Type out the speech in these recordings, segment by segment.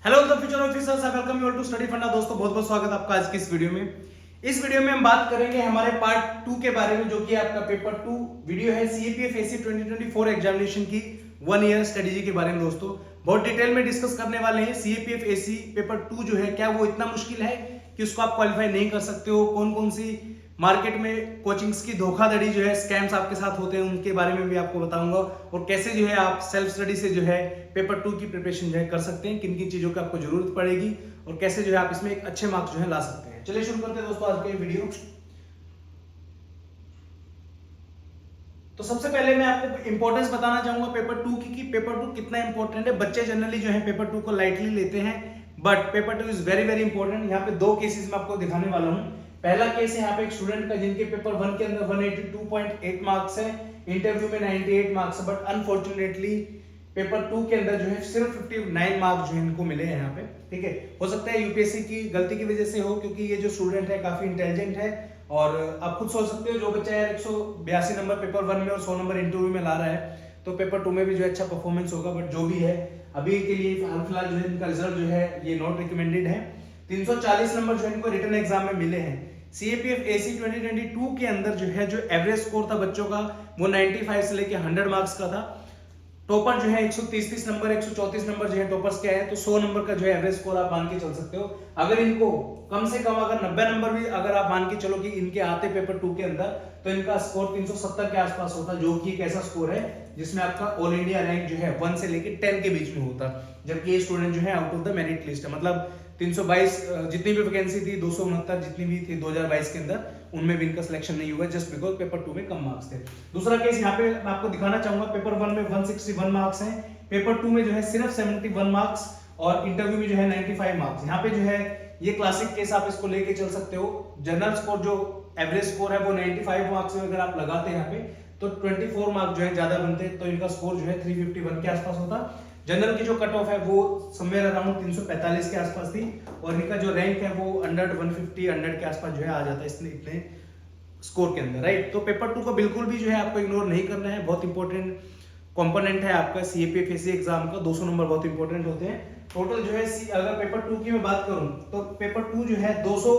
Hello the future officers, I welcome you all to Study Funda. दोस्तों बहुत बहुत स्वागत आपका आज की इस वीडियो में। इस वीडियो में हम बात करेंगे हमारे पार्ट 2 के बारे में, जो कि आपका पेपर 2 वीडियो है सीएपीएफ एसी 2024 एग्जामिनेशन की 1 ईयर स्ट्रेटेजी के बारे में। दोस्तों बहुत डिटेल में डिस्कस करने वाले हैं। सीएपीएफ एसी पेपर 2 जो है, क्या वो इतना मुश्किल है कि उसको आप क्वालिफाई नहीं कर सकते हो? कौन कौन सी मार्केट में कोचिंग्स की धोखाधड़ी जो है, स्कैम्स आपके साथ होते हैं, उनके बारे में भी आपको बताऊंगा। और कैसे जो है आप सेल्फ स्टडी से जो है पेपर 2 की प्रिपरेशन जो है कर सकते हैं, किन किन चीजों की आपको जरूरत पड़ेगी और कैसे जो है आप इसमें एक अच्छे मार्क्स जो है ला सकते हैं। चलिए शुरू करते हैं दोस्तों आज का वीडियो। तो सबसे पहले मैं आपको इंपॉर्टेंस बताना चाहूंगा पेपर 2 की, कि पेपर 2 कितना इंपॉर्टेंट है। बच्चे जनरली जो है पेपर 2 को लाइटली लेते हैं, but paper 2 is very very important. यहाँ पे 2 केसेस मैं आपको दिखाने वाला हूँ। पहला केस है यहाँ पे एक स्टूडेंट का जिनके पेपर 1 के अंदर 182.8 मार्क्स है, इंटरव्यू में 98 मार्क्स है, बट अनफॉर्चुनेटली पेपर 2 के अंदर जो है सिर्फ 59 मार्क्स जो है इनको मिले हैं यहाँ पे। ठीक है, हो सकता है यूपीएससी की गलती की वजह से हो, क्योंकि ये जो स्टूडेंट है काफी इंटेलिजेंट है। और आप खुद सोच सकते हो, जो बच्चा यार 182 नंबर पेपर 1 में और 100 नंबर इंटरव्यू में ला रहा है, तो पेपर 2 में भी जो अच्छा परफॉर्मेंस होगा। बट जो भी है अभी के लिए फिलहाल जो है इनका रिजल्ट जो है ये नॉट रिकमेंडेड है। 340 नंबर जो है इनको रिटन एग्जाम में मिले हैं। सीएपीएफ एसी 2022 के अंदर जो है जो एवरेज स्कोर था बच्चों का वो 95 से लेके 100 मार्क्स का था। टॉपर जो है 130 नंबर 134 नंबर जो है टॉपर्स के आए, तो 100 नंबर का जो है एवरेज स्कोर आप मान के चल सकते हो। अगर इनको कम से कम अगर 90 नंबर भी अगर आप मान के चलो कि इनके आते पेपर 2 के अंदर, तो इनका स्कोर 370 के आसपास होता, जो कि एक ऐसा स्कोर है जिसमें आपका ऑल इंडिया रैंक जो है 1 से लेके 10 के बीच में होता। जबकि ये स्टूडेंट जो है out of the merit list है, मतलब 322 जितनी भी वैकेंसी थी, 269 जितनी भी थी 2022 के अंदर, उनमें भी इनका सिलेक्शन नहीं हुआ, जस्ट बिकॉज पेपर 2 में कम मार्क्स थे। दूसरा केस यहाँ पे मैं आपको दिखाना चाहूंगा। पेपर 1 में 161 मार्क्स हैं, पेपर 2 में जो है सिर्फ 71 मार्क्स और इंटरव्यू में जो है 95 मार्क्स। यहाँ पे जो है ये क्लासिक केस, आप इसको लेके चल सकते हो। जनरल स्कोर जो एवरेज स्कोर है वो 95 मार्क्स में अगर आप लगाते हैं यहाँ पे, तो 24 मार्क्स जो है ज्यादा बनते, तो इनका स्कोर जो है 351 के आसपास होता। जनरल की जो कट ऑफ है वो समवेयर अराउंड 345 के आसपास थी, और इनका जो रैंक है वो अंडर 150 100 के आसपास जो है आ जाता है इतने स्कोर के अंदर, राइट। तो पेपर 2 को बिल्कुल भी जो है आपको इग्नोर नहीं करना है, बहुत इंपॉर्टेंट कंपोनेंट है आपका सीएपीएफ एसी एग्जाम का। 200 नंबर बहुत इंपॉर्टेंट होते हैं। टोटल जो है अगर पेपर 2 की मैं बात करूं, तो पेपर 2 जो है 200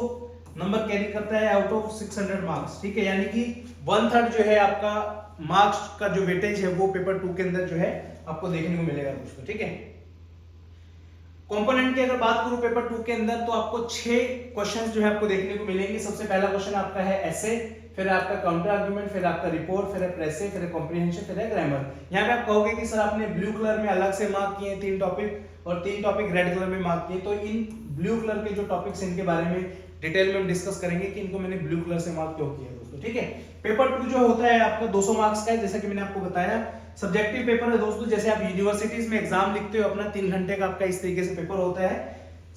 नंबर कैरी करता है आउट ऑफ 600 मार्क्स। ठीक है, यानी कि 1/3 जो है आपका मार्क्स का जो वेटेज है वो पेपर 2 के अंदर जो है आपको देखने को मिलेगा दोस्तों। ठीक है, कंपोनेंट की अगर बात करूं पेपर 2 के अंदर, तो आपको 6 क्वेश्चंस जो है आपको देखने को मिलेंगे। सबसे पहला क्वेश्चन आपका है एसे, फिर आपका काउंटर आर्गुमेंट, फिर आपका रिपोर्ट, फिर है प्रेसे, फिर है कॉम्प्रिहेंशन, फिर है ग्रामर। यहाँ पे आप कहोगे कि सर आपने ब्लू कलर में अलग से मार्क किए 3 टॉपिक और 3 टॉपिक रेड कलर में मार्क किए, तो इन ब्लू कलर के जो टॉपिक्स इनके बारे में डिटेल में हम डिस्कस करेंगे कि इनको मैंने ब्लू कलर से मार्क क्यों किया दोस्तों। ठीक है, पेपर 2 जो होता है आपका 200 मार्क्स का है, जैसा कि मैंने आपको बताया। सब्जेक्टिव पेपर है दोस्तों, जैसे आप यूनिवर्सिटीज में एग्जाम लिखते हो अपना 3 घंटे का आपका इस तरीके से पेपर होता है।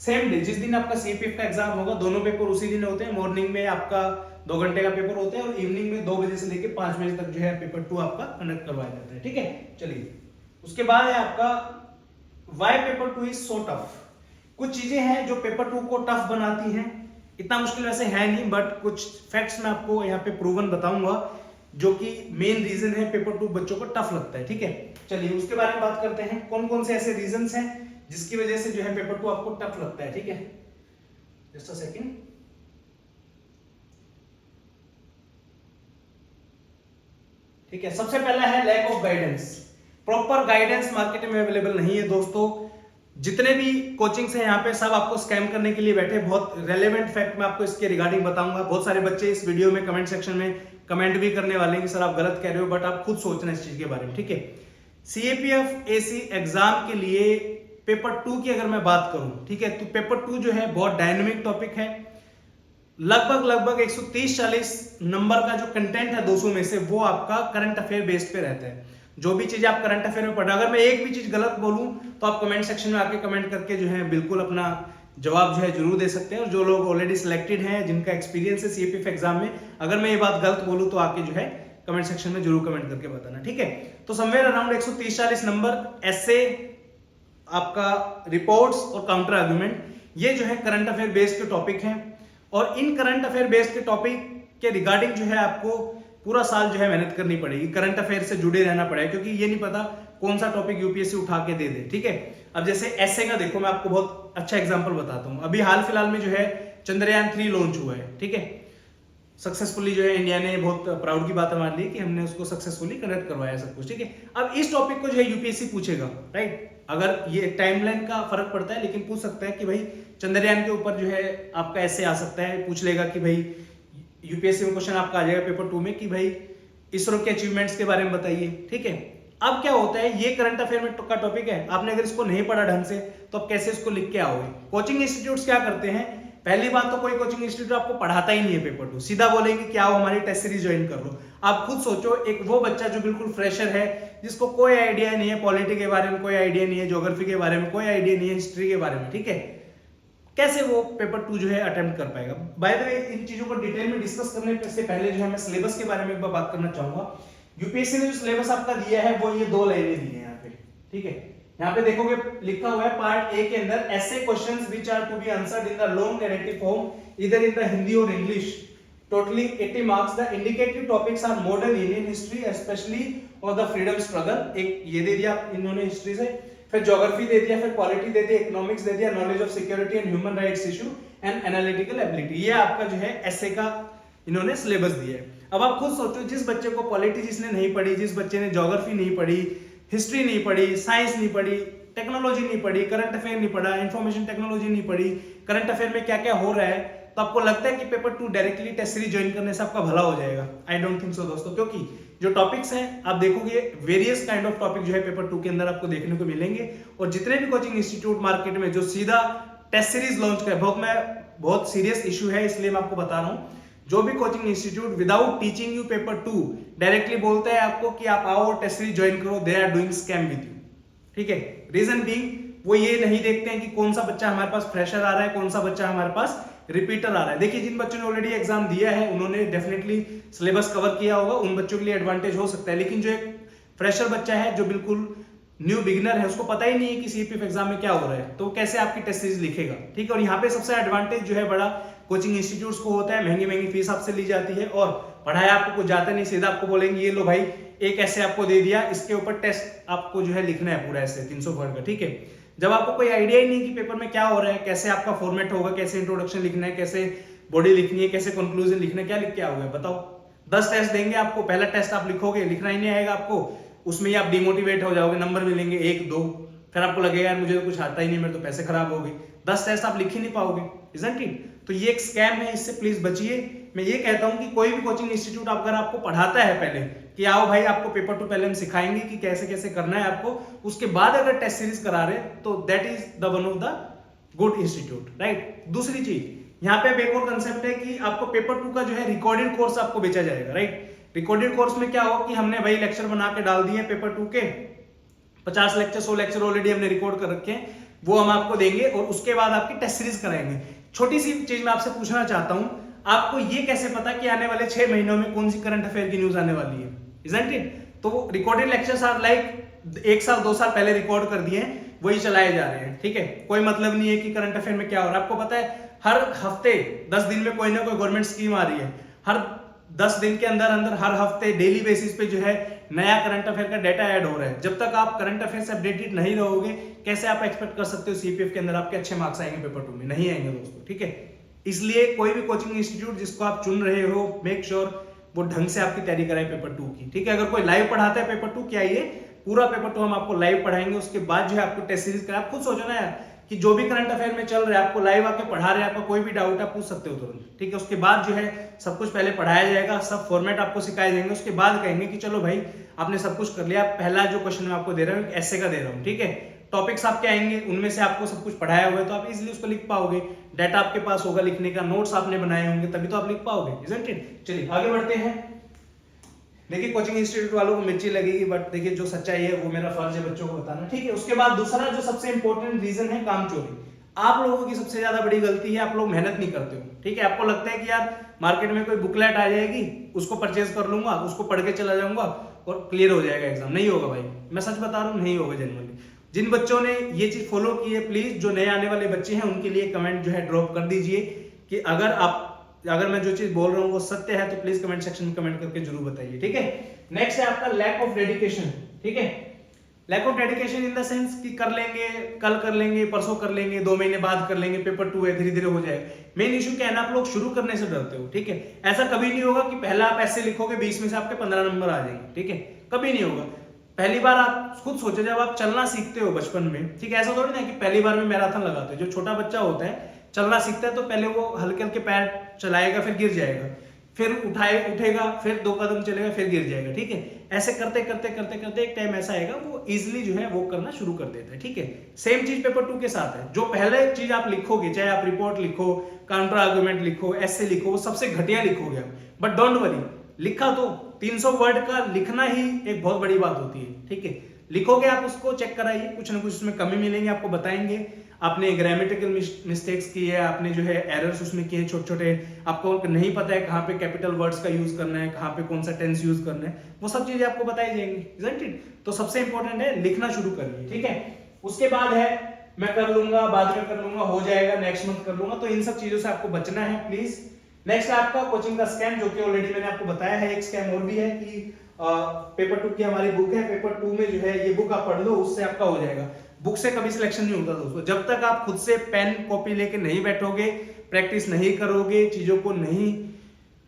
सेम डे जिस दिन आपका सीपीएफ का एग्जाम होगा, दोनों पेपर उसी दिन होते हैं। मॉर्निंग में आपका 2 घंटे का पेपर होता है और इवनिंग में 2 बजे से लेकर 5 बजे तक जो है पेपर 2 आपका कंडक्ट करवाया जाता है। ठीक है, चलिए उसके बाद है आपका why paper 2 is so tough. कुछ चीजें हैं जो पेपर 2 को टफ बनाती हैं। इतना मुश्किल वैसे है नहीं, बट कुछ फैक्ट्स मैं आपको यहाँ पे प्रूवन बताऊंगा, जो कि मेन रीजन है पेपर 2 बच्चों को टफ लगता है। ठीक है, चलिए उसके बारे में बात करते हैं। कौन कौन से ऐसे रीजंस हैं जिसकी वजह से जो है पेपर 2 आपको टफ लगता है। ठीक है, जस्ट अ सेकंड। ठीक है, सबसे पहला है lack of guidance. Proper guidance market में अवेलेबल नहीं है दोस्तों। जितने भी कोचिंग्स हैं यहाँ पे सब आपको स्कैम करने के लिए बैठे। बहुत रेलेवेंट फैक्ट मैं आपको इसके रिगार्डिंग बताऊंगा। बहुत सारे बच्चे इस वीडियो में कमेंट सेक्शन में कमेंट भी करने वाले हैं कि सर आप गलत कह रहे हो, बट आप खुद सोचना इस चीज के बारे में। ठीक है, सीएपीएफ एसी एग्जाम के लिए पेपर 2 की अगर मैं बात करूं, ठीक है, तो पेपर 2 जो है बहुत डायनेमिक टॉपिक है। लगभग 130-40 नंबर का जो कंटेंट है 200 में से, वो आपका करंट अफेयर बेस्ड पे रहता है। जो भी चीज आप करंट अफेयर में पढ़, अगर मैं एक भी चीज गलत बोलूं तो आप कमेंट सेक्शन में आके कमेंट करके जो है बिल्कुल अपना जवाब जो है जरूर दे सकते हैं। और जो लोग ऑलरेडी सिलेक्टेड हैं, जिनका एक्सपीरियंस है सीएपीएफ एग्जाम में, अगर मैं ये बात गलत बोलूं तो आके जो है कमेंट सेक्शन में जरूर कमेंट करके बताना। ठीक है, तो समवेयर अराउंड 130-40 नंबर ऐसे आपका रिपोर्ट्स और काउंटर आर्गुमेंट, ये जो है करंट अफेयर बेस्ड के टॉपिक हैं। और इन करंट अफेयर बेस्ड के टॉपिक के रिगार्डिंग जो है आपको पूरा साल जो है मेहनत करनी पड़ेगी, करंट अफेयर से जुड़े रहना पड़ेगा, क्योंकि ये नहीं पता कौन सा टॉपिक यूपीएससी उठा के दे दे, ठीक है। अब जैसे ऐसे का देखो, मैं आपको बहुत अच्छा एग्जांपल बताता हूँ। अभी हाल फिलहाल में जो है चंद्रयान 3 लॉन्च हुआ है, ठीक है, सक्सेसफुली जो है इंडिया ने बहुत प्राउड की बात मान ली कि हमने उसको सक्सेसफुली कनेक्ट करवाया सब कुछ, ठीक है। अब इस टॉपिक को जो है यूपीएससी पूछेगा, राइट, अगर ये टाइमलाइन का फर्क पड़ता है, लेकिन पूछ सकता है कि भाई चंद्रयान के ऊपर जो है आपका ऐसे आ सकता है, पूछ लेगा कि भाई यूपीएससी में क्वेश्चन आपका आ जाएगा पेपर 2 में कि भाई इसरो के अचीवमेंट्स के बारे में बताइए, ठीक है। अब क्या होता है, ये करंट अफेयर में का टॉपिक है, आपने अगर इसको नहीं पढ़ा ढंग से तो आप कैसे इसको लिख के आओगे। कोचिंग इंस्टीट्यूट्स क्या करते हैं, पहली बात तो कोई कोचिंग इंस्टीट्यूट आपको पढ़ाता ही नहीं है पेपर 2, सीधा बोलेंगे कि आओ हमारी टेस्ट सीरीज ज्वाइन कर लो। आप खुद सोचो, एक वो बच्चा जो बिल्कुल फ्रेशर है, जिसको कोई आइडिया नहीं है पॉलिटी के बारे में, कोई आइडिया नहीं है ज्योग्राफी के बारे में, कोई आइडिया नहीं है हिस्ट्री के बारे में, ठीक है, कैसे वो पेपर 2 जो है अटेम्प्ट कर पाएगा। बाय द वे इन चीजों को डिटेल में डिस्कस करने से पहले जो है मैं सिलेबस के बारे में एक बार बात करना चाहूंगा। यूपीएससी ने जो सिलेबस आपका दिया है वो ये 2 लाइनें दी है यहाँ पे, ठीक है। यहाँ पे देखोगे लिखा हुआ है पार्ट ए के अंदर ऐसे questions which are to be answered in the long narrative form either in the Hindi और English, totally 80 marks. The indicative topics are modern Indian history specially और द फ्रीडम स्ट्रगल, एक ये दे दिया इन्होंने हिस्ट्री से, फिर ज्योग्राफी दे दिया, फिर पॉलिटी दे दिया, इकोनॉमिक्स दे दिया, knowledge of security and human rights issue and analytical ability. ये आपका जो है ऐसे का इन्होंने सिलेबस दिया है। अब आप खुद सोचो, जिस बच्चे को पॉलिटी जिसने नहीं पढ़ी, जिस बच्चे ने ज्योग्राफी नहीं पढ़ी, हिस्ट्री नहीं पढ़ी, साइंस नहीं पढ़ी, टेक्नोलॉजी नहीं पढ़ी, करंट अफेयर नहीं पढ़ा, इंफॉर्मेशन टेक्नोलॉजी नहीं पढ़ी, करंट अफेयर में क्या क्या हो रहा है, तो आपको लगता है कि paper 2 directly test series join करने से आपका भला हो जाएगा। आई डोंट थिंक सो दोस्तों, क्योंकि जो टॉपिक्स हैं आप देखोगे वेरियस काइंड ऑफ टॉपिक जो है पेपर 2 के अंदर आपको देखने को मिलेंगे। और जितने भी कोचिंग इंस्टीट्यूट मार्केट में जो सीधा टेस्ट सीरीज लॉन्च कर, बहुत सीरियस इशू है, इसलिए मैं आपको बता रहा हूँ, जो भी coaching institute without teaching you paper 2 directly बोलता है आपको कि आप आओ टेस्ट सीरीज ज्वाइन करो, they are doing scam with you, ठीक है। रीजन बीइंग वो ये नहीं देखते हैं कि कौन सा बच्चा हमारे पास फ्रेशर आ रहा है, कौन सा बच्चा हमारे पास रिपीटर आ रहा है। देखिए जिन बच्चों ने ऑलरेडी एग्जाम दिया है उन्होंने डेफिनेटली सिलेबस कवर किया होगा, उन बच्चों के लिए एडवांटेज हो सकता है, लेकिन जो एक फ्रेशर बच्चा है जो बिल्कुल न्यू बिगिनर है, उसको पता ही नहीं है कि सीपीएफ एग्जाम में क्या हो रहा है, तो कैसे आपकी टेस्ट सीरीज लिखेगा, ठीक है। और यहाँ पे सबसे एडवांटेज जो है बड़ा कोचिंग इंस्टीट्यूट्स को होता है, महंगी महंगी फीस आपसे ली जाती है और पढ़ाया आपको कुछ जाता नहीं, सीधा आपको बोलेंगे ये लो भाई एक ऐसे आपको दे दिया, इसके ऊपर टेस्ट आपको जो है लिखना है पूरा ऐसे 300 वर्ड का, ठीक है। जब आपको कोई आइडिया ही नहीं कि पेपर में क्या हो रहा है, कैसे आपका फॉर्मेट होगा, कैसे इंट्रोडक्शन लिखना है, कैसे बॉडी लिखनी है, कैसे कंक्लूजन लिखना है, क्या लिख के आओगे बताओ। 10 टेस्ट देंगे आपको, पहला टेस्ट आप लिखोगे, लिखना ही नहीं आएगा आपको, उसमें ही आप डिमोटिवेट हो जाओगे, नंबर मिलेंगे 1 2, फिर आपको लगेगा यार मुझे तो कुछ आता ही नहीं, मेरे तो पैसे खराब हो गए, 10 टेस्ट आप लिख ही नहीं पाओगे, इजंट इट। तो ये एक स्कैम है, इससे प्लीज बचिए। मैं ये कहता हूं कि कोई भी कोचिंग इंस्टीट्यूट अगर आपको पढ़ाता है पहले कि आओ भाई आपको पेपर 2 पहले हम सिखाएंगे कि कैसे कैसे करना है आपको, उसके बाद अगर टेस्ट सीरीज करा रहे तो that is the one of the good institute, right. दूसरी चीज यहाँ पे एक और कंसेप्ट है कि आपको पेपर 2 का जो है रिकॉर्डेड कोर्स आपको बेचा जाएगा, राइट। रिकॉर्डेड कोर्स में क्या हो कि हमने वही लेक्चर बना के डाल दिए पेपर 2 के 50 लेक्चर 100 लेक्चर ऑलरेडी हमने रिकॉर्ड कर रखे हैं, वो हम आपको देंगे और उसके बाद आपकी टेस्ट सीरीज कराएंगे। छोटी सी चीज मैं आपसे पूछना चाहता हूं, आपको ये कैसे पता कि आने वाले 6 महीनों में कौन सी करंट अफेयर की न्यूज आने वाली है, इजंट इट। तो रिकॉर्डेड लेक्चर्स आर लाइक 1 साल 2 साल पहले रिकॉर्ड कर दिए हैं, वही चलाए जा रहे हैं, ठीक है। कोई मतलब नहीं है कि करंट अफेयर में क्या हो रहा है। आपको पता है हर हफ्ते 10 दिन में कोई ना कोई गवर्नमेंट स्कीम आ रही है, हर 10 दिन के अंदर अंदर हर हफ्ते डेली बेसिस पे जो है नया करंट अफेयर का डेटा ऐड हो रहा है। जब तक आप करंट अफेयर से अपडेटेड नहीं रहोगे, कैसे आप एक्सपेक्ट कर सकते हो सीपीएफ के अंदर आपके अच्छे मार्क्स आएंगे पेपर 2 में? नहीं आएंगे दोस्तों, ठीक है। इसलिए कोई भी कोचिंग इंस्टीट्यूट जिसको आप चुन रहे हो, मेक श्योर वो ढंग से आपकी तैयारी कराए पेपर 2 की, ठीक है। अगर कोई लाइव पढ़ाता है पेपर 2 क्या ये पूरा पेपर 2 हम आपको लाइव पढ़ाएंगे, उसके बाद जो है आपको टेस्ट सीरीज कराए। आप खुद सोचो ना यार कि जो भी करंट अफेयर में चल रहा है आपको लाइव आके पढ़ा रहे हैं, आपका कोई भी डाउट आप पूछ सकते हो तुरंत, ठीक है। उसके बाद जो है सब कुछ पहले पढ़ाया जाएगा, सब फॉर्मेट आपको सिखाए जाएंगे, उसके बाद कहेंगे कि चलो भाई आपने सब कुछ कर लिया, पहला जो क्वेश्चन मैं आपको दे रहा हूँ ऐसे का दे रहा हूँ, ठीक है। टॉपिक्स आपके आएंगे, उनमें से आपको सब कुछ पढ़ाया हुआ है तो आप इजीली उसको लिख पाओगे, डाटा आपके पास होगा लिखने का, नोट्स आपने बनाए होंगे तभी तो आप लिख पाओगे, इजंट इट। चलिए आगे बढ़ते हैं। देखिए कोचिंग इंस्टीट्यूट वालों को मिर्ची लगेगी, बट देखिए जो सच्चाई है वो मेरा फर्ज है बच्चों को बताना, ठीक है। उसके बाद दूसरा जो सबसे इंपॉर्टेंट रीजन है काम चोरी। आप लोगों की सबसे ज्यादा बड़ी गलती है, आप लोग मेहनत नहीं करते हो, ठीक है। आपको लगता है कि यार मार्केट में कोई बुकलेट आ जाएगी, उसको परचेज कर लूंगा, उसको पढ़ के चला जाऊंगा और क्लियर हो जाएगा एग्जाम। नहीं होगा भाई, मैं सच बता रहा हूँ, नहीं होगा जनरली। जिन बच्चों ने ये चीज फॉलो की है, प्लीज जो नए आने वाले बच्चे हैं उनके लिए कमेंट जो है ड्रॉप कर दीजिए कि अगर मैं जो चीज बोल रहा हूँ वो सत्य है तो प्लीज कमेंट सेक्शन में कमेंट करके जरूर बताइए, ठीक है। नेक्स्ट है आपका लैक ऑफ डेडिकेशन, ठीक है। Lack of dedication in the sense कि कर लेंगे, कल कर लेंगे, परसों कर लेंगे, 2 महीने बाद कर लेंगे, पेपर 2 है धीरे धीरे हो जाएगा। मेन इशू क्या है ना, आप लोग शुरू करने से डरते हो, ठीक है। ऐसा कभी नहीं होगा कि पहला आप ऐसे लिखोगे 20 में से आपके 15 नंबर आ जाएंगे, ठीक है, कभी नहीं होगा। पहली बार आप खुद सोचो, जब आप चलना सीखते हो बचपन में, ठीक है, ऐसा थोड़ी ना कि पहली बार में मैराथन लगाते हो। जो छोटा बच्चा होता है चलना सीखता है तो पहले वो हल्के हल्के पैर चलाएगा, फिर गिर जाएगा, फिर उठेगा, फिर 2 कदम चलेगा, फिर गिर जाएगा, ठीक है। ऐसे करते करते करते करते एक टाइम ऐसा आएगा वो इजिली जो है वो करना शुरू कर देता है, ठीक है। सेम चीज पेपर 2 के साथ है। जो पहले चीज आप लिखोगे, चाहे आप रिपोर्ट लिखो, काउंटर आर्गुमेंट लिखो, ऐसे लिखो, वो सबसे घटिया लिखोगे आप, बट डोंट वरी, लिखा तो 300 वर्ड का लिखना ही एक बहुत बड़ी बात होती है, ठीक है। लिखोगे आप, उसको चेक कराइए, कुछ ना कुछ उसमें कमी मिलेंगे, आपको बताएंगे। आपने ग्रामेटिकल मिस्टेक्स की है, आपने जो है एरर्स उसमें किए छोटे छोटे, आपको नहीं पता है कहाँ पे कैपिटल वर्ड्स का यूज करना है, कहाँ पे कौन सा टेंस यूज करना है, वो सब चीजें आपको बताई जाएंगी, इजंट इट। तो सबसे इंपॉर्टेंट है लिखना शुरू करिए, ठीक है। उसके बाद है मैं कर लूंगा, बाद में कर लूंगा, हो जाएगा, नेक्स्ट मंथ कर लूंगा, तो इन सब चीजों से आपको बचना है प्लीज। नेक्स्ट आपका कोचिंग का स्कैम, जो कि ऑलरेडी मैंने आपको बताया है। एक स्कैम और भी है कि पेपर 2 की हमारी बुक है, पेपर 2 में जो है ये बुक आप पढ़ लो, उससे आपका हो जाएगा। बुक से कभी सिलेक्शन नहीं होता दोस्तों। जब तक आप खुद से पेन कॉपी लेके नहीं बैठोगे, प्रैक्टिस नहीं करोगे, चीजों को नहीं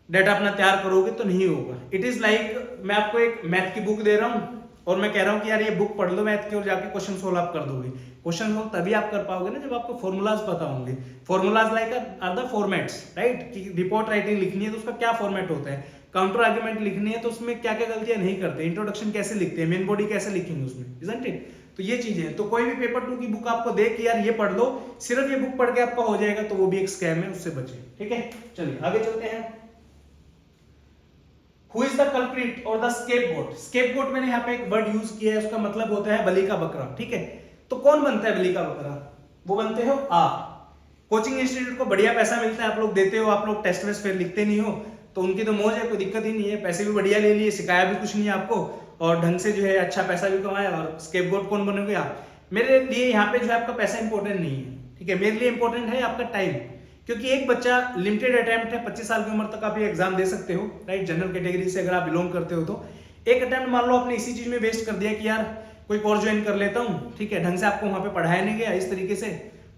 डाटा अपना तैयार करोगे तो नहीं होगा। इट इज लाइक मैं आपको एक मैथ की बुक दे रहा हूं और मैं कह रहा हूं कि यार ये बुक पढ़ लो मैथ की और जाके क्वेश्चन सोल्व आप कर दोगे। क्वेश्चन सोल्व तभी आप कर पाओगे ना जब आपको फॉर्मूलाज पता होंगे। Formulas like are the formats, right, कि रिपोर्ट राइटिंग लिखनी है तो उसका क्या फॉर्मेट होता है, काउंटर आर्गुमेंट लिखनी है तो उसमें क्या क्या गलतियां नहीं करते, इंट्रोडक्शन कैसे लिखते हैं, मेन बॉडी कैसे लिखेंगे उसमें, इजंट इट। तो ये चीजें हैं। तो कोई भी पेपर 2 की बुक आपको दे कि यार ये पढ़ लो, सिर्फ ये बुक पढ़ के आपका हो जाएगा, तो वो भी एक स्कैम है, उससे बचे, ठीक है। चलिए आगे चलते हैं। Who is the culprit or the scapegoat? Scapegoat मैंने यहाँ पे एक वर्ड यूज किया है, उसका मतलब होता है बलि का बकरा, ठीक है। तो कौन बनता है बलि का बकरा? वो बनते हो आप। कोचिंग इंस्टीट्यूट को बढ़िया पैसा मिलता है, आप लोग देते हो, आप लोग टेस्ट वेस्ट फिर लिखते नहीं हो, तो उनकी तो मौज है, कोई दिक्कत ही नहीं है, पैसे भी बढ़िया ले लिए, सिखाया भी कुछ नहीं है आपको, और ढंग से जो है अच्छा पैसा भी कमाया, और स्केपगोट कौन बनोगे आप। मेरे लिए यहाँ पे जो है आपका पैसा इंपॉर्टेंट नहीं है, ठीक है। मेरे लिए इंपॉर्टेंट है आपका टाइम, क्योंकि एक बच्चा लिमिटेड अटेम्प्ट है, 25 साल की उम्र तक आप ये एग्जाम दे सकते हो, राइट। जनरल कैटेगरी से अगर आप बिलोंग करते हो तो एक अटेम्प्ट मान लो आपने इसी चीज में वेस्ट कर दिया कि यार कोई कोर्स ज्वाइन कर लेता हूँ, ठीक है, ढंग से आपको वहां पे पढ़ाया नहीं गया इस तरीके से,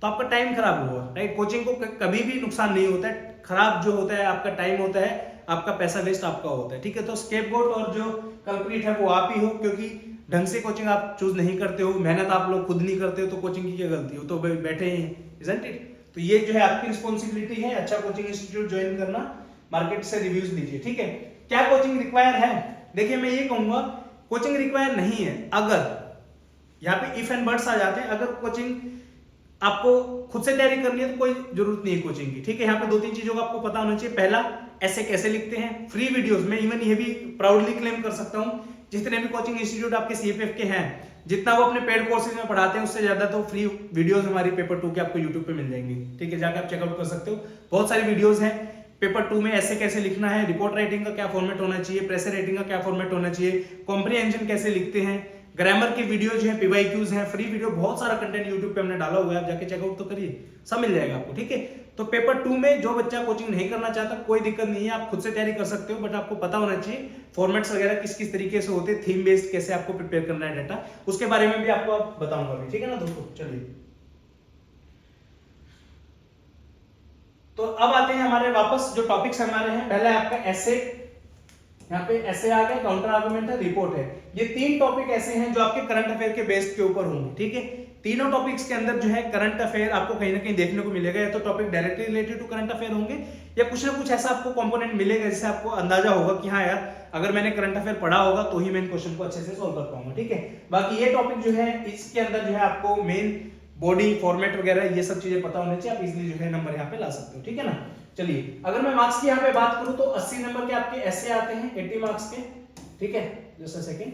तो आपका टाइम खराब हुआ, राइट। कोचिंग को कभी भी नुकसान नहीं होता है, खराब जो होता है आपका टाइम होता है, आपका पैसा वेस्ट आपका होता है, ठीक है। तो स्केपगोट और जो कल्प्रिट है वो आप ही हो, क्योंकि ढंग से कोचिंग आप चूज नहीं करते हो, मेहनत आप लोग खुद नहीं करते हो, तो कोचिंग की क्या गलती हो, तो बैठे ही हैं, इजंट इट। तो ये जो है आपकी रिस्पॉन्सिबिलिटी है, अच्छा कोचिंग इंस्टीट्यूट ज्वाइन करना, मार्केट से रिव्यूज लीजिए, ठीक है। क्या कोचिंग रिक्वायर है? देखिए मैं ये कहूंगा कोचिंग रिक्वायर नहीं है। अगर यहाँ पे इफ एंड बट्स आ जाते हैं, अगर कोचिंग आपको खुद से तैयारी करनी है तो कोई जरूरत नहीं है कोचिंग की, ठीक है। यहाँ पे 2-3 चीजों का आपको पता होना चाहिए। पहला, ऐसे कैसे लिखते हैं, फ्री वीडियोस में, इवन ये भी प्राउडली क्लेम कर सकता हूँ, जितने भी कोचिंग इंस्टीट्यूट आपके सीएपीएफ के हैं, जितना वो अपने पेड कोर्सेज में पढ़ाते हैं उससे ज्यादा तो फ्री वीडियोस हमारी पेपर 2 के आपको यूट्यूब पे मिल जाएंगी, ठीक है, जाके आप चेकआउट कर सकते हो। बहुत सारी वीडियोस हैं पेपर 2 में, ऐसे कैसे लिखना है, रिपोर्ट राइटिंग का क्या फॉर्मेट होना चाहिए, प्रेशर राइटिंग का क्या फॉर्मेट होना चाहिए, कॉम्प्रिहेंशन कैसे लिखते हैं, ग्रामर की वीडियो जो है, पीवाईक्यूज हैं, फ्री वीडियो, बहुत सारा कंटेंट यूट्यूब पे हमने डाला हुआ है, आप जाके चेकआउट तो करिए, सब मिल जाएगा आपको, ठीक है। तो पेपर 2 में जो बच्चा कोचिंग नहीं करना चाहता कोई दिक्कत नहीं है, आप खुद से तैयारी कर सकते हो, बट आपको पता होना चाहिए फॉर्मेट्स वगैरह किस किस तरीके से होते हैं, थीम बेस्ड कैसे आपको प्रिपेयर करना है डाटा, उसके बारे में भी आपको बताऊंगा भी, ठीक है ना दोस्तों। चलिए तो अब आते हैं हमारे वापस जो टॉपिक्स हमारे हैं। पहला है आपका ऐसे, यहाँ पे ऐसे आ गया, काउंटर आर्गुमेंट है, रिपोर्ट है। ये 3 टॉपिक ऐसे हैं जो आपके करंट अफेयर के बेस के ऊपर होंगे, ठीक है। तीनों टॉपिक्स के अंदर जो है करंट अफेयर आपको कहीं ना कहीं देखने को मिलेगा, या तो topic directly related to current affair होंगे, या कुछ ना कुछ ऐसा आपको कंपोनेंट मिलेगा जिससे आपको अंदाजा होगा कि हाँ यार अगर मैंने करंट अफेयर पढ़ा होगा तो ही मैं इन क्वेश्चन को अच्छे से सोल्व कर पाऊंगा, ठीक है। बाकी ये टॉपिक जो है इसके अंदर जो है आपको मेन बॉडी फॉर्मेट वगैरह ये सब चीजें पता होनी चाहिए, आप इजीली जो है नंबर यहाँ पे ला सकते हो, ठीक है ना। चलिए अगर मैं मार्क्स की यहाँ पे बात करूं तो 80 नंबर के आपके ऐसे आते हैं, 80 मार्क्स के, ठीक है, जस्ट अ सेकंड,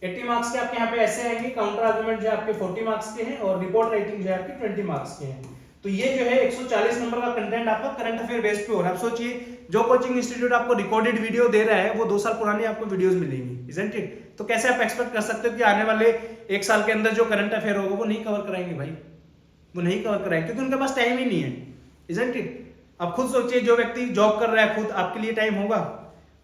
80 मार्क्स के आपके यहाँ पे ऐसे आएंगे। काउंटर आर्गुमेंट जो है आपके 40 मार्क्स के हैं, और रिपोर्ट राइटिंग जो है आपके 20 मार्क्स के हैं। तो ये जो है 140 नंबर का कंटेंट आपका करंट अफेयर बेस पे हो रहा है। आप सोचिए जो कोचिंग इंस्टीट्यूट आपको रिकॉर्डेड वीडियो दे रहा है वो 2 साल पुरानी आपको वीडियोस मिलेंगी, इजंट इट। तो कैसे आप एक्सपेक्ट कर सकते हो कि आने वाले 1 साल के अंदर जो करंट अफेयर होगा वो नहीं कवर कराएंगे भाई, वो नहीं कवर कराएंगे क्योंकि उनके पास टाइम ही नहीं है, इजंट इट। अब खुद सोचिए जो व्यक्ति जॉब कर रहा है खुद, आपके लिए टाइम होगा?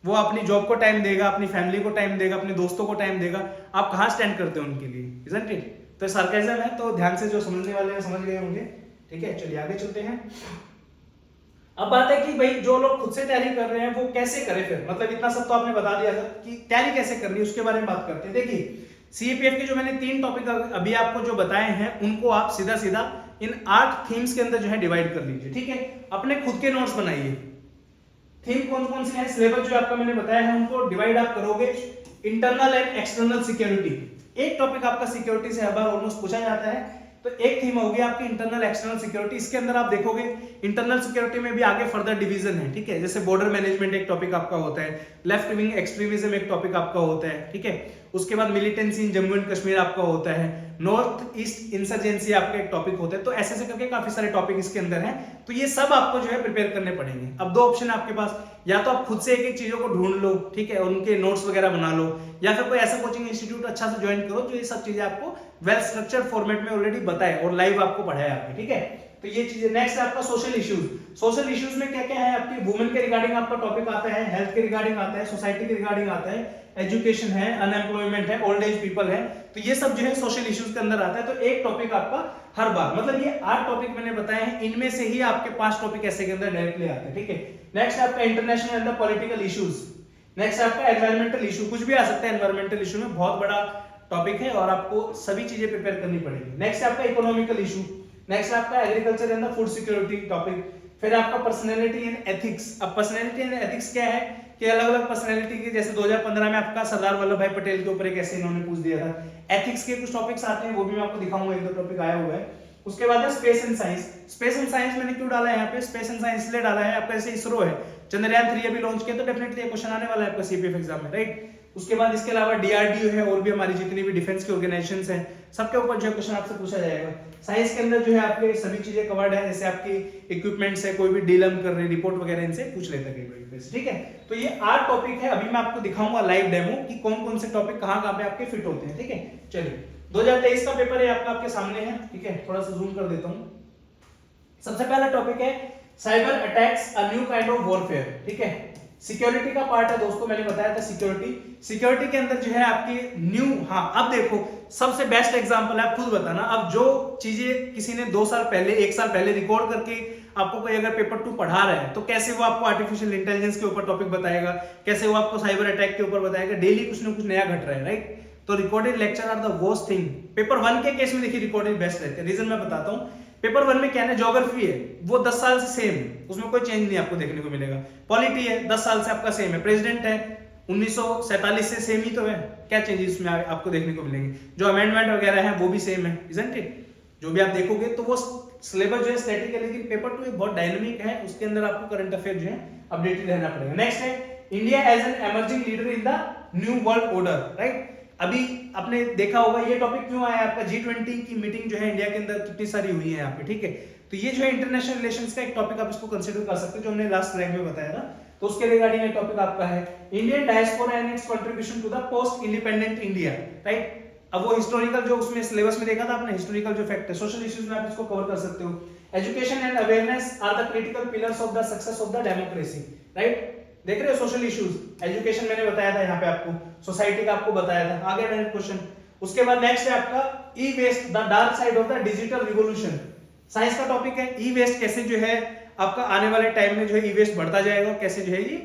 वो अपनी जॉब को टाइम देगा, अपनी फैमिली को टाइम देगा, अपने दोस्तों को टाइम देगा, आप कहाँ स्टैंड करते हो उनके लिए, इजंट इट? तो सार्केज्म है, तो ध्यान से जो समझने वाले हैं समझ गए होंगे। ठीक है, चलिए आगे चलते हैं। अब बात है कि भाई जो लोग खुद से तैयारी कर रहे हैं वो कैसे करें फिर, मतलब इतना सब तो आपने बता दिया था कि तैयारी कैसे करनी है, उसके बारे में बात करते हैं। देखिए सीएपीएफ के जो मैंने 3 टॉपिक अभी आपको जो बताए हैं उनको आप सीधा सीधा इन 8 थीम्स के अंदर जो है डिवाइड कर लीजिए। ठीक है, अपने खुद के नोट्स बनाइए। थीम कौन कौन से हैं, सिलेबस जो आपका मैंने बताया है उनको डिवाइड आप करोगे। इंटरनल एंड एक्सटर्नल सिक्योरिटी, एक टॉपिक आपका सिक्योरिटी से हर बार ऑलमोस्ट पूछा जाता है, तो एक थीम होगी आपकी इंटरनल एक्सटर्नल सिक्योरिटी। इसके अंदर आप देखोगे इंटरनल सिक्योरिटी में भी आगे फर्दर डिवीजन है। ठीक है, जैसे बॉर्डर मैनेजमेंट एक टॉपिक आपका होता है, लेफ्ट विंग एक्सट्रीमिज्म एक टॉपिक आपका होता है। ठीक है, उसके बाद militancy in Jammu and Kashmir आपका होता है, नॉर्थ ईस्ट इंसर्जेंसी आपका एक टॉपिक होता है। तो ऐसे करके काफी सारे टॉपिक इसके अंदर हैं, तो ये सब आपको जो है प्रिपेयर करने पड़ेंगे। अब 2 ऑप्शन है आपके पास, या तो आप खुद से एक एक चीजों को ढूंढ लो, ठीक है, उनके नोट्स वगैरह बना लो, या फिर कोई ऐसा कोचिंग इंस्टीट्यूट अच्छा से ज्वाइन करो जो ये सब चीजें आपको वेल स्ट्रक्चर्ड फॉर्मेट में ऑलरेडी बताए और लाइव आपको पढ़ाया आपके। ठीक है, तो ये चीजें। नेक्स्ट है आपका सोशल इश्यूज। सोशल इश्यूज में क्या क्या है आपकी, वुमेन के रिगार्डिंग आपका टॉपिक आता है, हेल्थ के रिगार्डिंग आता है, सोसाइटी के रिगार्डिंग आता है, एजुकेशन है, अनएम्प्लॉयमेंट है, ओल्ड एज पीपल है, तो ये सब जो है सोशल इश्यूज के अंदर आता है। तो एक टॉपिक आपका हर बार, मतलब ये 8 टॉपिक मैंने बताए हैं, इनमें से ही आपके 5 टॉपिक ऐसे के अंदर डायरेक्टली आते हैं। ठीक है, नेक्स्ट आपका international and the political issues. Next आपका एनवायरमेंटल इशू, कुछ भी आ सकता है एनवायरमेंटल इशू में, बहुत बड़ा टॉपिक है और आपको सभी चीजें प्रिपेयर करनी पड़ेगी। नेक्स्ट आपका इकोनॉमिकल इशू, नेक्स्ट आपका agriculture and the food security topic, फिर आपका पर्सनैलिटी एंड एथिक्स। अब पर्सनैलिटी एंड एथिक्स क्या है कि अलग अलग पर्सनैलिटी के, जैसे 2015 में आपका सरदार वल्लभ भाई पटेल के ऊपर एक ऐसे इन्होंने पूछ दिया था। एथिक्स के कुछ टॉपिक्स आते हैं, वो भी मैं आपको दिखाऊंगा, 1-2 टॉपिक आया हुआ है। उसके बाद है space and science. Space and science मैंने क्यों डाला है यहाँ पे, स्पेस एंड साइंस इसलिए डाला है, आपका जैसे इसरो है, चंद्रयान 3 अभी लॉन्च किया, तो डेफिनेटली ये क्वेश्चन आने वाला है आपका सीपीएफ एग्जाम में, राइट। उसके बाद इसके अलावा डीआरडीओ है, और भी हमारी जितनी भी डिफेंस की ऑर्गेनाइजेशंस हैं, सबके ऊपर जो क्वेश्चन आपसे पूछा जाएगा। साइंस के अंदर जो है आपके सभी चीजें कवर्ड है, जैसे आपकी इक्विपमेंट्स है, कोई भी डीलम कर रहे रिपोर्ट वगैरह इनसे पूछ लेता है। ठीक है, तो ये 8 टॉपिक है, अभी मैं आपको दिखाऊंगा लाइव डेमो कि कौन कौन से टॉपिक कहाँ कहाँ पे आपके फिट होते हैं। ठीक है, चलिए 2023 का पेपर है आपका, आपके सामने है। ठीक है, थोड़ा सा जूम कर देता हूँ। सबसे पहला टॉपिक है cyber attacks, a new kind of warfare. ठीक है, सिक्योरिटी का पार्ट है दोस्तों, मैंने बताया था सिक्योरिटी के अंदर जो है आपकी न्यू, हाँ अब देखो सबसे बेस्ट एग्जांपल है, आप खुद बताना। अब जो चीजें किसी ने 2 साल पहले 1 साल पहले रिकॉर्ड करके आपको कोई अगर पेपर 2 पढ़ा रहा है, तो कैसे वो आपको आर्टिफिशियल इंटेलिजेंस के ऊपर टॉपिक बताएगा, कैसे वो आपको साइबर अटैक के ऊपर बताएगा, डेली कुछ ना कुछ नया घट रहा है, राइट। तो recorded lecture are the worst thing. Paper 1 के केस में देखिए रिकॉर्डेड बेस्ट रहते हैं, रीजन मैं बताता हूँ। पेपर 1 में क्या है, ज्योग्राफी है, वो 10 साल से सेम है, उसमें कोई चेंज नहीं आपको देखने को मिलेगा। पॉलिटी है 10 साल से आपका सेम है, प्रेसिडेंट है 1947 से सेम ही तो है, क्या चेंजेस इसमें आपको देखने को मिलेंगे। जो अमेंडमेंट वगैरह है वो भी सेम है, इजंट इट। जो भी आप देखोगे तो वो सिलेबस जो है स्टैटिक है, लेकिन पेपर 2 बहुत डायनामिक है, उसके अंदर आपको करंट अफेयर जो है अपडेटेड रहना पड़ेगा। नेक्स्ट है India as an emerging leader in the new world order, right. अभी आपने देखा होगा ये टॉपिक क्यों आया, आपका G20 की मीटिंग जो है इंडिया के अंदर कितनी सारी हुई है यहाँ पे। ठीक है, तो ये जो है इंटरनेशनल रिलेशंस का एक टॉपिक आप इसको कंसीडर कर सकते हो, जो हमने लास्ट स्लाइड में बताया था। तो उसके रिगार्डिंग एक टॉपिक आपका है Indian diaspora and its contribution to the post independent India, right. अब वो हिस्टोरिकल जो उसमें सिलेबस में देखा था आपने, हिस्टोरिकल जो फैक्ट है, सोशल इश्यूज में आप इसको कवर कर सकते हो। Education and awareness are the critical pillars of the success of the democracy, right. देख रहे हो सोशल इश्यूज, एजुकेशन मैंने बताया था यहाँ पे आपको, सोसाइटी का आपको बताया था, आगे डायरेक्ट क्वेश्चन। उसके बाद नेक्स्ट है आपका e waste, the dark side of the digital revolution. Science का टॉपिक है ई वेस्ट, कैसे जो है आपका आने वाले टाइम में जो है ई वेस्ट बढ़ता जाएगा, कैसे जो है ये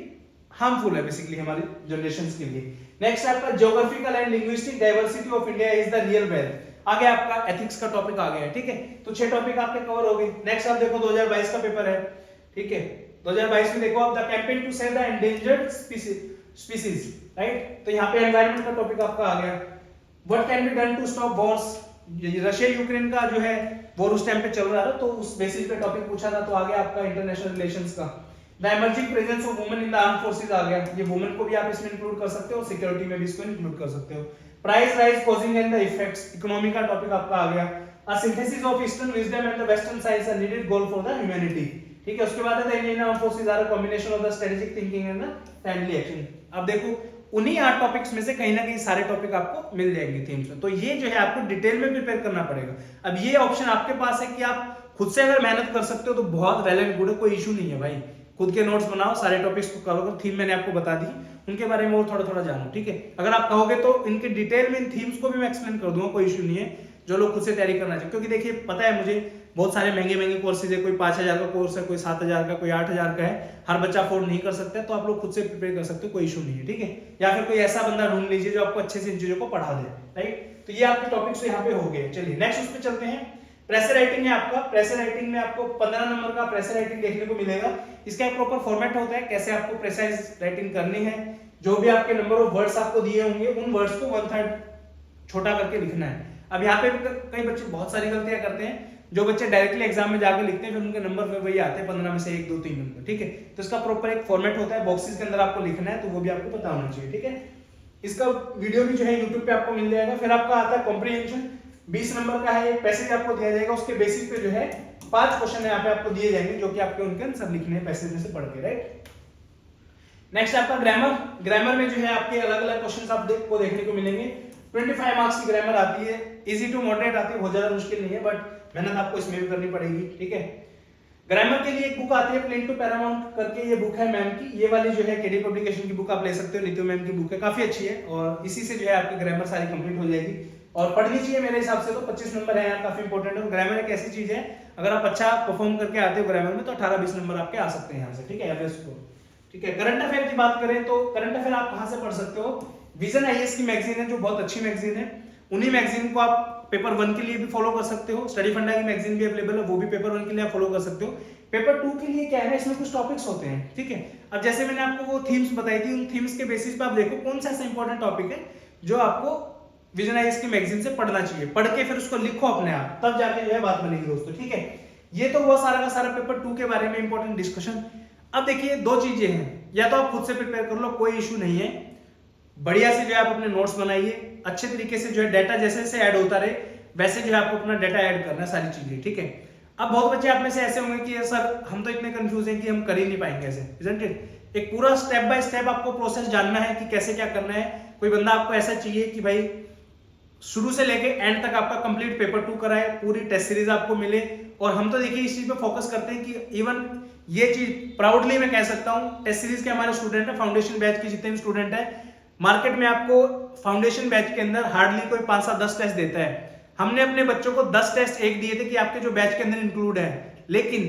हार्मफुल है बेसिकली हमारी जनरेशंस के लिए। नेक्स्ट है आपका geographical and linguistic diversity of India is the real wealth. आगे आपका एथिक्स का टॉपिक आ गया है, ठीक है। तो 6 टॉपिक आपके कवर हो गए। नेक्स्ट आप देखो 2022 का पेपर है, ठीक है। 2022 में देखो आप the campaign to save the endangered species, right. तो यहाँ पे एनवायरनमेंट का टॉपिक आपका आ गया। What can be done to stop wars, Russia Ukraine का जो है वॉर उस टाइम पे चल रहा था, तो उस बेसिस पे टॉपिक पूछा था। तो आ गया आपका इंटरनेशनल रिलेशंस का। The emerging presence of women in the armed forces आ गया, ये वुमेन को भी आप इसमें इंक्लूड कर सकते हो, सिक्योरिटी में भी इसको इंक्लूड कर सकते हो। Price rise causing and the effects, economy का टॉपिक आपका आ गया। A synthesis of eastern wisdom and the western science are needed goal for the humanity, ठीक है। उसके बाद है the Indian armed forces are a combination of the strategic thinking and the timely action. अब देखो उन्हीं 8 टॉपिक्स में से कहीं ना कहीं सारे टॉपिक आपको मिल जाएंगे थीम्स में, तो ये जो है आपको डिटेल में प्रिपेयर करना पड़ेगा। अब ये ऑप्शन आपके पास है कि आप खुद से अगर मेहनत कर सकते हो तो बहुत वेल एंड गुड है, कोई इशू नहीं है भाई। खुद के नोट्स बनाओ, सारे टॉपिक्स को कवर करो। थीम मैंने आपको बता दी, उनके बारे में और थोड़ा थोड़ा जानो, ठीक है। अगर आप कहोगे तो इनके डिटेल में इन थीम्स को भी मैं एक्सप्लेन कर दूंगा, कोई इशू नहीं है, जो लोग खुद से तैयारी करना चाहिए। क्योंकि देखिए पता है मुझे बहुत सारे महंगे महंगे कोर्सेज है, कोई 5000 का कोर्स है, कोई 7000 का, कोई 8000 का है, हर बच्चा अफोर्ड नहीं कर सकता है, तो आप लोग खुद से प्रिपेयर कर सकते हो, कोई इशू नहीं है, ठीक है। या फिर कोई ऐसा बंदा ढूंढ लीजिए जो आपको अच्छे से इन चीजों को पढ़ा दे, राइट। तो ये आपके टॉपिक्स यहाँ पे हो गए। चलिए नेक्स्ट उस पर चलते हैं। प्रेशर राइटिंग है आपका। प्रेशर राइटिंग में आपको 15 नंबर का प्रेशर राइटिंग देखने को मिलेगा। इसका एक प्रॉपर फॉर्मेट होता है, कैसे आपको प्रेसाइज राइटिंग करनी है। जो भी आपके नंबर ऑफ वर्ड्स आपको दिए होंगे, उन वर्ड्स को 1/3 छोटा करके लिखना है। अब यहाँ पे कई बच्चे बहुत सारी गलतियां करते हैं। जो बच्चे डायरेक्टली एग्जाम में जाकर लिखते हैं, फिर उनके नंबर फिर वही आते हैं 15 में से 1 2 3 नंबर, ठीक है। तो इसका प्रॉपर एक फॉर्मेट होता है, बॉक्सेस के अंदर आपको लिखना है, तो वो भी आपको पता होना चाहिए, ठीक है। इसका वीडियो भी जो है यूट्यूब पे आपको मिल जाएगा। फिर आपका आता है कॉम्प्रिहेंशन, 20 नंबर का है, एक पैसेज आपको दिया जाएगा, उसके बेसिस पे जो है 5 क्वेश्चन यहाँ पे आपको दिए जाएंगे, जो कि आपके उनके आंसर लिखने हैं पैसेज में से पढ़ के, राइट। नेक्स्ट आपका ग्रामर। ग्रामर में जो है आपके अलग अलग क्वेश्चंस आपको देखने को मिलेंगे। 25 मार्क्स की ग्रामर आती है, इजी टू मॉडरेट आती है, बहुत ज्यादा मुश्किल नहीं है, बट मेहनत आपको इसमें भी करनी पड़ेगी, ठीक है। ग्रामर के लिए एक बुक आती है प्लेन टू पैरामाउंट करके, ये बुक है मैम की, ये वाली जो है केडी पब्लिकेशन की बुक आप ले सकते हो, नीतू मैम की बुक है, काफी अच्छी है, और इसी से जो है आपकी ग्रामर सारी कंप्लीट हो जाएगी और पढ़नी चाहिए मेरे हिसाब से। तो 25 नंबर है यहाँ, काफी इंपॉर्टेंट है। ग्रामर एक ऐसी चीज है, अगर आप अच्छा परफॉर्म करके आते हो ग्रामर में, तो 18-20 नंबर आपके आ सकते हैं यहाँ से, ठीक है, एवरेज स्कोर, ठीक है। करंट अफेयर की बात करें तो करंट अफेयर आप कहाँ से पढ़ सकते हो? विजन आईएएस की मैगजीन है, जो बहुत अच्छी मैगजीन है, उन्हीं मैगजीन को आप पेपर 1 के लिए भी फॉलो कर सकते हो। स्टडी फंडा की मैगजीन भी अवेलेबल है, वो भी पेपर 1 के लिए आप फॉलो कर सकते हो। पेपर 2 के लिए क्या है, इसमें कुछ टॉपिक्स होते हैं, ठीक है। अब जैसे मैंने आपको वो थीम्स बताई थी, उन थीम्स के बेसिस पे आप देखो कौन सा ऐसा इंपॉर्टेंट टॉपिक है जो आपको विजन आईएएस की मैगजीन से पढ़ना चाहिए। पढ़ के फिर उसको लिखो अपने आप, तब जाके जो है बात बनेगी दोस्तों, ठीक है। ये तो वो सारा का सारा पेपर 2 के बारे में इंपॉर्टेंट डिस्कशन। अब देखिए 2 चीजें हैं, या तो आप खुद से प्रिपेयर कर लो, कोई इशू नहीं है, बढ़िया से जो है आप अपने नोट्स बनाइए, अच्छे तरीके से जो है डाटा जैसे जैसे ऐड होता रहे वैसे जो है आपको अपना डाटा ऐड करना है, सारी चीजें, ठीक है। अब बहुत बच्चे आप में से ऐसे होंगे कि सर हम तो इतने कंफ्यूज हैं कि हम कर ही नहीं पाएंगे ऐसे, इजंट इट। एक पूरा स्टेप बाय स्टेप आपको प्रोसेस जानना है कि कैसे क्या करना है। कोई बंदा आपको ऐसा चाहिए कि भाई शुरू से लेके एंड तक आपका कंप्लीट पेपर 2 कराए, पूरी टेस्ट सीरीज आपको मिले। और हम तो देखिए इस चीज पे फोकस करते हैं कि इवन ये चीज प्राउडली मैं कह सकता हूँ, टेस्ट सीरीज के हमारे स्टूडेंट है, फाउंडेशन बैच के जितने भी स्टूडेंट है, मार्केट में आपको फाउंडेशन बैच के अंदर हार्डली कोई 5-7-10 टेस्ट देता है। हमने अपने बच्चों को 10 टेस्ट एक दिए थे कि आपके जो बैच के अंदर इंक्लूड है, लेकिन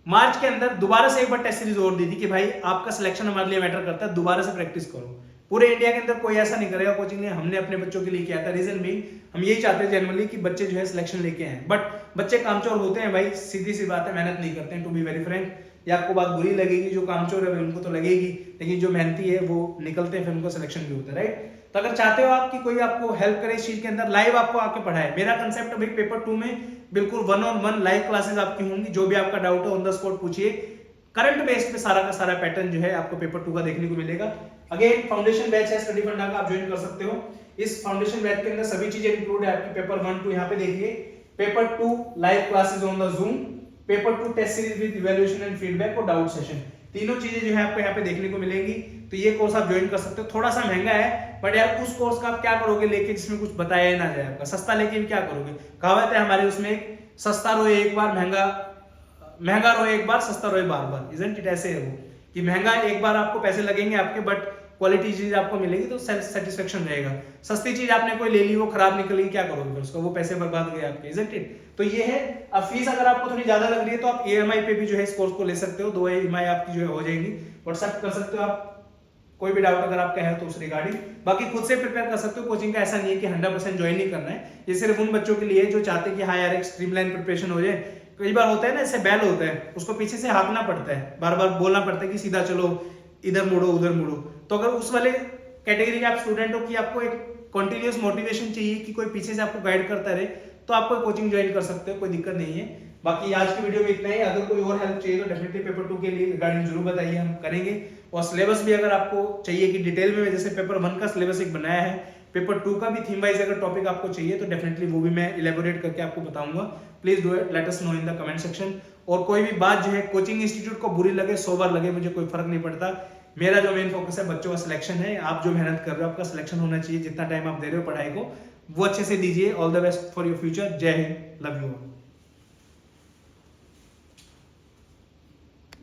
मार्च के अंदर दोबारा से एक बार टेस्ट सीरीज और दी थी कि भाई आपका सिलेक्शन हमारे लिए मैटर करता है, दोबारा से प्रैक्टिस करो। पूरे इंडिया के अंदर कोई ऐसा नहीं करेगा कोचिंग ने, हमने अपने बच्चों के लिए किया था। रीजन भी हम यही चाहते हैं जनरली कि बच्चे जो है सिलेक्शन लेके आए, बट बच्चे कामचोर होते हैं भाई, सीधी सी बात है, मेहनत नहीं करते हैं, टू बी वेरी फ्रैंक। या आपको बात बुरी लगेगी, जो कामचोर है उनको तो लगेगी, लेकिन जो मेहनती है वो निकलते हैं, फिर उनको सिलेक्शन भी होता है, राइट। तो अगर चाहते हो आप कि कोई आपको हेल्प करे इस चीज के अंदर, लाइव आपको आके पढ़ाए, मेरा कंसेप्ट भाई पेपर 2 में बिल्कुल 1-on-1 लाइव क्लासेस आपकी होंगी। जो भी आपका डाउट है ऑन द स्पॉट पूछिए, करंट बेस पे सारा का सारा पैटर्न जो है आपको पेपर 2 का देखने को मिलेगा। अगेन फाउंडेशन बैच है स्टडी फंडा का, आप ज्वाइन कर सकते हो। इस फाउंडेशन बैच के अंदर सभी चीजें इंक्लूड है आपकी। पेपर 1-2 यहाँ पे देखिए, paper 2 live classes on the Zoom, paper 2 test series with evaluation and feedback और डाउट सेशन, तीनों चीजें जो है आपको यहाँ पे देखने को मिलेंगी। तो ये कोर्स आप ज्वाइन कर सकते हो। थोड़ा सा महंगा है, बट यार उस कोर्स का आप क्या करोगे लेके जिसमें कुछ बताया ही ना जाए आपका, सस्ता लेके क्या करोगे। कहावत है हमारे उसमें, सस्ता रोए एक बार, महंगा रोए एक बार, सस्ता रोए बार बार, इजंट इट। ऐसे है वो कि महंगा एक बार आपको पैसे लगेंगे आपके, बट क्वालिटी चीज आपको मिलेगी तो सेल्फ सेटिस्फेक्शन रहेगा। सस्ती चीज आपने कोई ले ली, वो खराब निकली, क्या करोगे फिर उसका, वो पैसे बर्बाद गए आपके, इजंट इट। तो ये है। अब फीस अगर आपको थोड़ी ज्यादा लग रही है तो आप ईएमआई पे भी जो है इस कोर्स को ले सकते हो, 2 ईएमआई आपकी जो है हो जाएगी, व्हाट्सएप कर सकते हो आप, कोई भी डाउट अगर आपका है तो उस रिगार्डिंग। बाकी खुद से प्रिपेयर कर सकते हो, कोचिंग का ऐसा नहीं है कि 100% ज्वाइन नहीं करना है। ये सिर्फ उन बच्चों के लिए जो चाहते हैं कि हाँ यार एक स्ट्रीमलाइन प्रिपरेशन हो जाए। कई बार होता है ना, ऐसे बैल होता है, उसको पीछे से हाँकना पड़ता है, बार बार बोलना पड़ता है कि सीधा चलो, इधर मुड़ो उधर मुड़ो। तो अगर उस वाले कैटेगरी के आप स्टूडेंट हो कि आपको एक कंटिन्यूअस मोटिवेशन चाहिए कि कोई पीछे से आपको गाइड करता रहे, तो आप कोई कोचिंग ज्वाइन कर सकते हो, कोई दिक्कत नहीं है। बाकी आज की वीडियो में इतना ही। अगर कोई और हेल्प चाहिए तो डेफिनेटली पेपर 2 के लिए रिगार्डिंग जरूर बताइए, हम करेंगे। और सिलेबस भी अगर आपको चाहिए कि डिटेल में, जैसे पेपर 1 का सिलेबस एक बनाया है, पेपर 2 का भी थीम वाइज अगर टॉपिक आपको चाहिए तो डेफिनेटली वो भी मैं इलेबोरेट करके आपको बताऊंगा। Please do it, let us know in the comment section. और कोई भी बात जो है कोचिंग इंस्टीट्यूट को बुरी लगे, 100 बार लगे, मुझे कोई फर्क नहीं पड़ता। मेरा जो मेन फोकस है बच्चों का सिलेक्शन है। आप जो मेहनत कर रहे हो आपका सिलेक्शन होना चाहिए, जितना टाइम आप दे रहे हो पढ़ाई को वो अच्छे से दीजिए। All the best for your future. जय हिंद, लव यू ऑल।